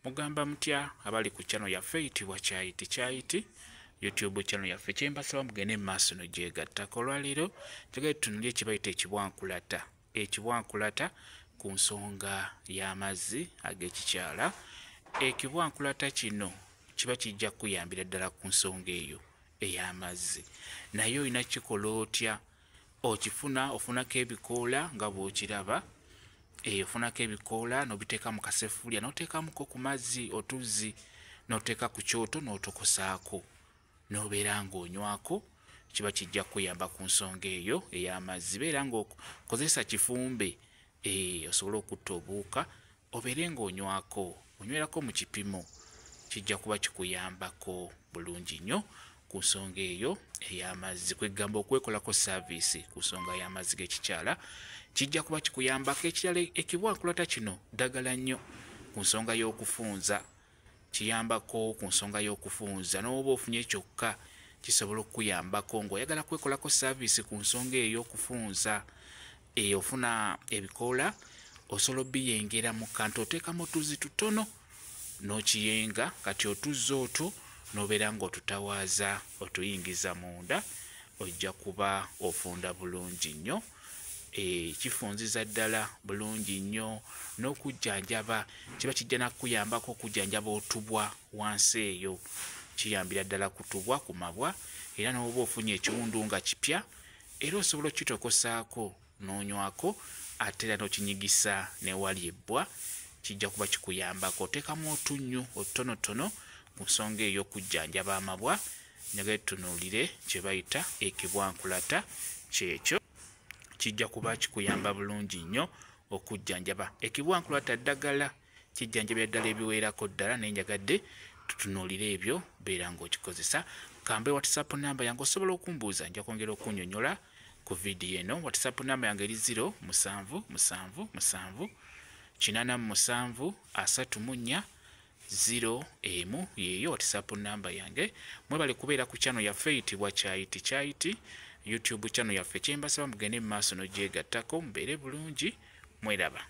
Mugamba mutya abali ku channel yaffe eyitibwa Kyayiti YouTube channel yaffe kyembasaba mugende maaso no gyegattako. Olwaleero njagala tutunulye ekibayita ekibwankulata ku nsonga y'amazzi ag'ekikyala. Ekibwankulata kino kiba kijja kuyambira ddala ku nsonga eyo ey'amazzi. Naye olina kikola otya? Okifuna ofunako ebikoola nga bw'okiraba. Ofunako ebikoola n'obiteeka mu kaseffuliya n'oteekamuko ku mazzi otuzzi n'oteeka ku kyoto n'otokosaako n'obeera ng'onywako. Kiba kijja kuyamba ku nsonga eyo ey'amazzi. Beera ng'okozesa kifumbe osobole okutta obuwuka obeere ng'onywako, onywerako mu kipimo. Kijja kuba kikuyambako bulungi nnyo ku nsonga eyo ey'amazzi. Kwegamba okwekolako saavisi ku nsonga y'amazzi g'ekikyala kijja kuba kikuyambako. Ekirala ekibwankulata kino ddagala nnyo ku nsonga y'okufunza. Kiyambako ku nsonga y'okufunza. N'oba ofunye kyokka kisobola okukuyambako ng'oyagala kwekolako saavisi ku nsonga ey'okufunza. Ofuna ebikoola osobola obbiyengera mu kantu oteekamu otuzzi tutono n'okiyenga. Kati otuzzi otwo n'obeera ng'otutawaaza otuyingiza munda, ojja kuba ofunda bulungi nnyo. Kifunziza ddala bulungi nnyo n'okujjanjaba. Kiba kijja nakuyambako okujjanjaba otubwa wansi eyo. Kiyambira ddala kutubwa ku mabwa. Era n'oba ofunye ekiwundu nga kipya era osobola okitokosaako n'onywako ate era n'okinyigisa n'ewali ebbwa. Kijja kuba kikuyambako. Oteekamu otunnyu otutonotono ku nsonga ey'okujjanjaba amabwa. Njagala tutunuulire kye bayita ekibwankulata kyekyo. Kijja kuba kikuyamba bulungi nnyo okujjanjaba. Ekibwankulata ddagala kijjanjabira ddala ebiweerako ddala, naye njagadde tutunuulire ebyo beera ng'okikozesa. Kambe WhatsApp namba yange osobola okumbuuza, nja kwongera okunnyonnyola ku vidiyo eno. WhatsApp namba yange eri 0777873401 yeeyo WhatsApp namba yange. Mwebale kubeera ku channel yaffe eyitibwa Kyayiti YouTube channel yaffe. Kyembasaba mugende mu maaso n'ogyegattako mubeere bulungi. Mweraba.